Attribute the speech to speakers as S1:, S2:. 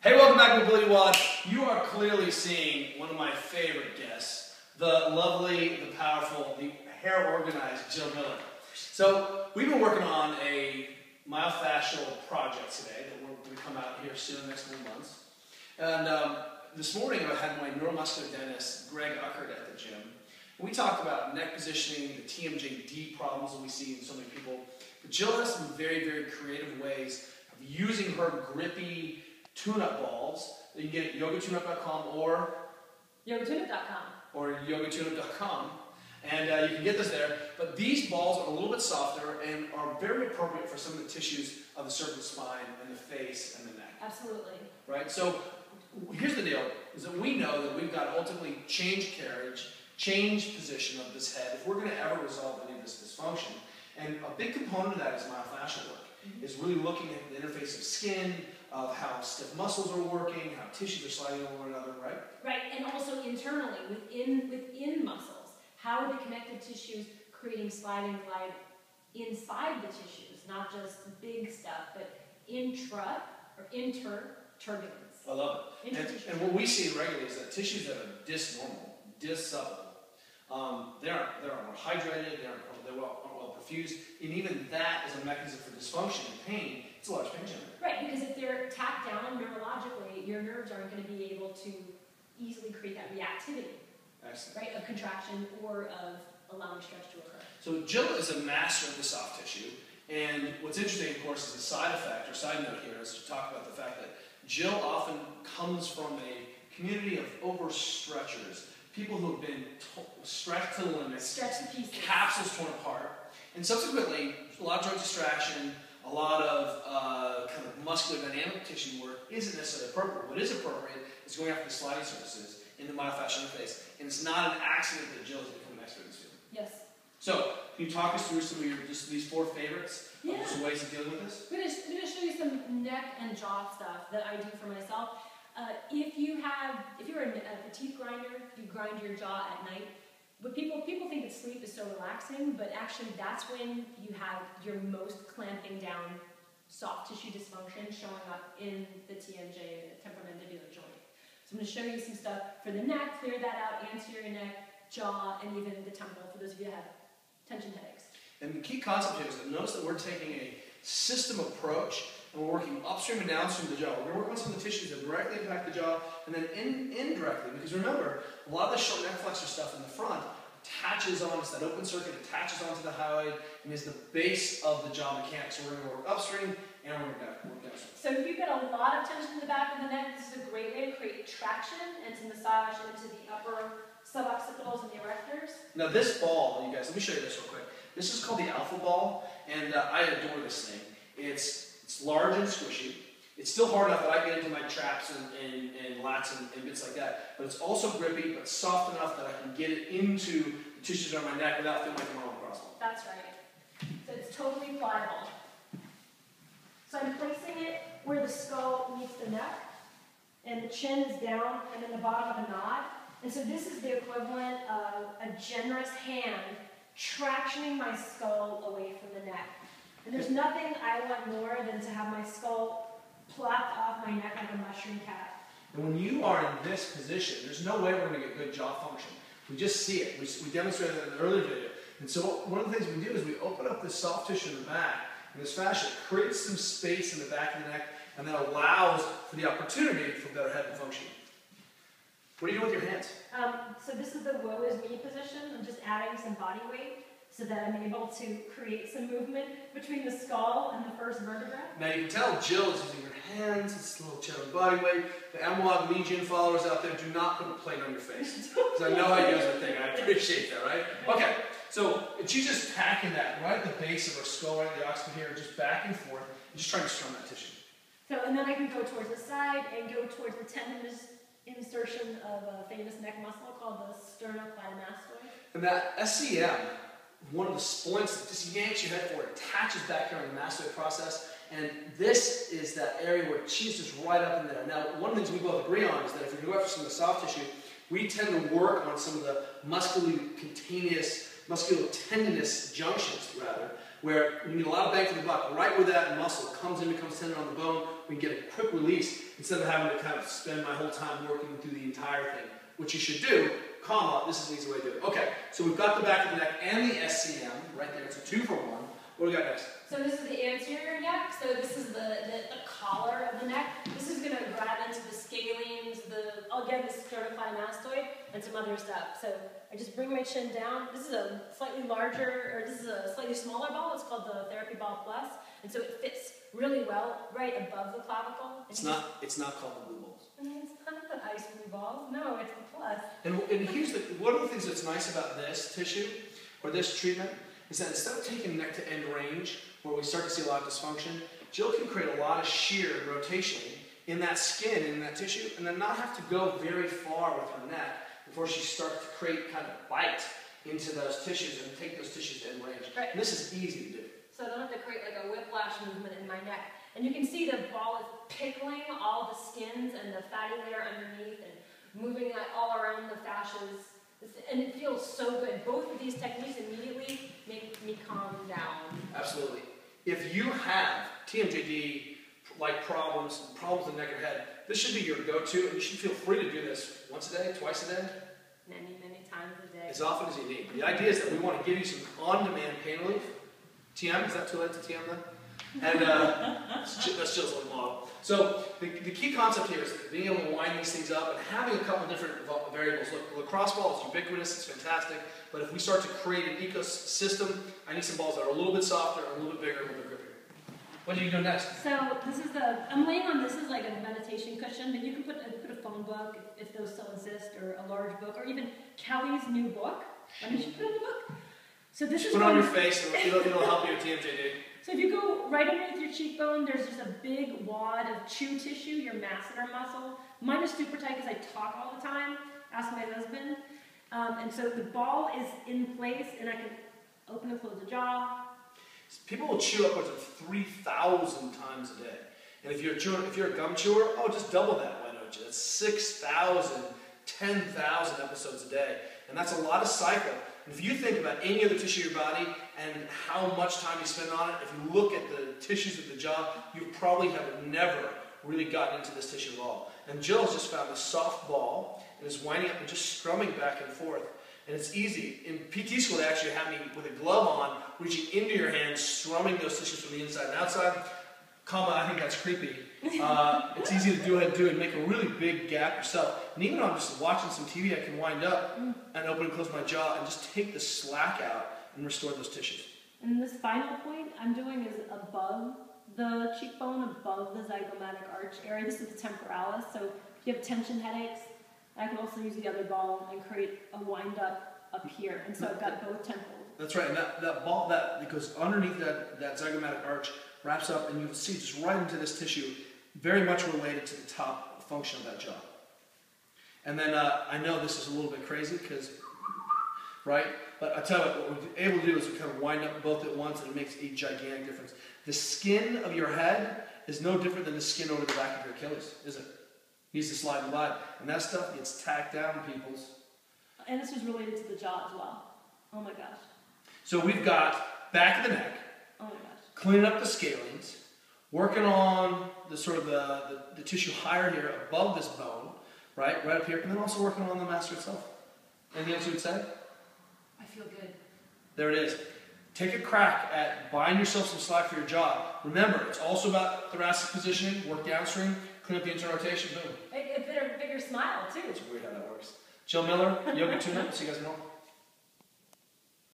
S1: Hey, welcome back to MobilityWOD. You are clearly seeing one of my favorite guests, the lovely, the powerful, the hair-organized Jill Miller. So, we've been working on a myofascial project today that we're going to come out here soon, next few months. And this morning I had my neuromuscular dentist, Greg Uckert, at the gym. And we talked about neck positioning, the TMJ problems that we see in so many people. But Jill has some very, very creative ways of using her grippy tune-up balls that you can get at yogatune-up.com or yogatune-up.com, and you can get this there. But these balls are a little bit softer and are very appropriate for some of the tissues of the cervical spine and the face and the neck.
S2: Absolutely.
S1: Right? So here's the deal, is that we know that we've got to ultimately change carriage, change position of this head if we're going to ever resolve any of this dysfunction. And a big component of that is myofascial work. Is really looking at the interface of skin, of how stiff muscles are working, how tissues are sliding over one another, right?
S2: Right, and also internally, within muscles. How are the connective tissues creating slide and glide inside the tissues? Not just big stuff, but inter turbulence.
S1: I love it. And what we see regularly is that tissues that are dysnormal, they aren't well hydrated, they're well perfused, and even that is a mechanism for dysfunction and pain. It's a large pain generator.
S2: Right, because if they're tacked down neurologically, your nerves aren't going to be able to easily create that reactivity.
S1: Excellent.
S2: Right, of contraction or of allowing stretch to occur.
S1: So Jill is a master of the soft tissue, and what's interesting, of course, is a side effect or side note here is to talk about the fact that Jill often comes from a community of overstretchers, people who have been stretched to the limit,
S2: stretched to pieces,
S1: capsules torn apart, and subsequently a lot of joint distraction, a lot of kind of muscular dynamic tissue work isn't necessarily appropriate. What is appropriate is going after the sliding surfaces in the myofascial interface, and it's not an accident that Jill has become an expert in this field.
S2: Yes.
S1: So, can you talk us through some of your these four favorites
S2: of
S1: some ways of dealing with this?
S2: I'm going to show you some neck and jaw stuff that I do for myself. If you're a teeth grinder, you grind your jaw at night. But people think that sleep is so relaxing, but actually that's when you have your most clamping down soft tissue dysfunction showing up in the TMJ, the temporomandibular joint. So I'm going to show you some stuff for the neck, clear that out, anterior neck, jaw, and even the temple for those of you that have tension headaches.
S1: And the key concept here is that notice that we're taking a system approach and we're working upstream and downstream of the jaw. We're going to work on some of the tissues that directly impact the jaw and then indirectly, because remember, a lot of the short neck flexor stuff in the front attaches on, it's that open circuit, attaches onto the hyoid and is the base of the jaw mechanics. So we're going to work upstream and we're going to work downstream.
S2: So if you've got a lot of tension in the back of the neck, this is a great way to create traction and to massage into the upper suboccipitals and the erectors.
S1: Now this ball, you guys, let me show you this real quick. This is called the Alpha Ball, and I adore this thing. It's large and squishy. It's still hard enough that I get into my traps and lats and bits like that, but it's also grippy, but soft enough that I can get it into the tissues around my neck without feeling like I'm on a crossbone.
S2: That's right. So it's totally pliable. So I'm placing it where the skull meets the neck, and the chin is down, and then the bottom of a nod. And so this is the equivalent of a generous hand tractioning my skull away from the neck. And there's nothing I want more than to have my skull plopped off my neck like a mushroom cat.
S1: And when you are in this position, there's no way we're going to get good jaw function. We just see it. We demonstrated that in the earlier video. And so one of the things we do is we open up this soft tissue in the back, and this fascia creates some space in the back of the neck, and that allows for the opportunity for better head function. What are you doing with your hands?
S2: So this is the woe is me position. I'm just adding some body weight so that I'm able to create some movement between the skull and the first vertebra.
S1: Now you can tell Jill is using her hands, it's a little chin and body weight. The MWOD Legion followers out there, do not put a plate on your face. Because I know how you guys are thinking. I appreciate that, right? Okay, so she's just packing that right at the base of her skull, right at the occiput here, just back and forth, and just trying to strum that tissue.
S2: So, and then I can go towards the side and go towards the tendinous insertion of a famous neck muscle called the sternocleidomastoid.
S1: And that SCM, one of the splints that just yanks your head forward, attaches back here on the mastoid process, and this is that area where she's just right up in there. Now, one of the things we both agree on is that if we go after some of the soft tissue, we tend to work on some of the musculotendinous junctions, rather, where you need a lot of bang for the buck. Right where that muscle comes in, becomes tendon on the bone, we can get a quick release. instead of having to kind of spend my whole time working through the entire thing, which you should do, comma, this is an easy way to do it. Okay, so we've got the back of the neck and the SCM right there. It's a 2 for 1. What do we got next?
S2: So this is the anterior neck. So this is the collar of the neck. This is going to grab into the scalenes, again, the sternocleidomastoid, and some other stuff. So I just bring my chin down. This is a slightly larger, or this is a slightly smaller ball. It's called the Therapy Ball Plus, and so it fits really well right above the clavicle.
S1: It's not called the blue balls.
S2: It's not the ice blue balls. No, it's the Plus.
S1: And here's one of the things that's nice about this tissue, or this treatment, is that instead of taking neck to end range, where we start to see a lot of dysfunction, Jill can create a lot of shear and rotation in that skin, in that tissue, and then not have to go very far with her neck before she starts to create kind of bite into those tissues and take those tissues to end range.
S2: Right.
S1: And this is easy to do.
S2: So I don't have to create like a whiplash movement in my neck. And you can see the ball is pickling all the skins and the fatty layer underneath and moving that all around the fascias. And it feels so good. Both of these techniques immediately make me calm down.
S1: Absolutely. If you have TMJD like problems in the neck or head, this should be your go-to, and you should feel free to do this once a day, twice a day.
S2: Many, many times a day.
S1: As often as you need. The idea is that we want to give you some on-demand pain relief. TM, is that too late to TM then? And that's Jill's little model. So the key concept here is being able to wind these things up and having a couple different variables. Look, lacrosse ball is ubiquitous, it's fantastic, but if we start to create an ecosystem, I need some balls that are a little bit softer, a little bit bigger, a little bit grippier. What do you do next?
S2: So this is I'm laying on this is like a meditation cushion, but you can put a phone book if those still exist, or a large book, or even Kelly's new book. Why don't you put it in the book? So this is
S1: put it on your face, and it'll help you with TMJD.
S2: So if you go right underneath your cheekbone, there's just a big wad of chew tissue, your masseter muscle. Mine is super tight because I talk all the time. Ask my husband. And so the ball is in place, and I can open and close the jaw.
S1: People will chew upwards of 3,000 times a day. And if you're a gum chewer, just double that, why don't you? That's 6,000, 10,000 episodes a day. And that's a lot of cycle. And if you think about any other tissue of your body and how much time you spend on it, if you look at the tissues of the jaw, you probably have never really gotten into this tissue at all. And Jill's just found a soft ball and is winding up and just strumming back and forth. And it's easy. In PT school, they actually have me with a glove on, reaching into your hands, strumming those tissues from the inside and outside. I think that's creepy. It's easy to do and make a really big gap yourself. And even when I'm just watching some TV, I can wind up and open and close my jaw and just take the slack out and restore those tissues.
S2: And this final point I'm doing is above the cheekbone, above the zygomatic arch area. This is the temporalis. So if you have tension headaches, I can also use the other ball and create a wind up here. And so I've got both temples.
S1: That's right. And that ball that goes underneath that zygomatic arch wraps up, and you'll see just right into this tissue, very much related to the top function of that jaw. And then I know this is a little bit crazy because, right? But I tell you what we're able to do is we kind of wind up both at once, and it makes a gigantic difference. The skin of your head is no different than the skin over the back of your Achilles, is it? It needs to slide and glide. And that stuff gets tacked down, peoples.
S2: And this is related to the jaw as well. Oh my gosh.
S1: So we've got back of the neck.
S2: Oh my gosh.
S1: Cleaning up the scalenes, working on the sort of the tissue higher here above this bone, right up here, and then also working on the masseter itself. Anything else you would say?
S2: I feel good.
S1: There it is. Take a crack at buying yourself some slack for your jaw. Remember, it's also about thoracic positioning, work downstream, clean up the internal rotation, boom.
S2: A bigger smile too.
S1: It's weird how that works. Jill Miller, Yoga Tune-Up. See you guys in a moment.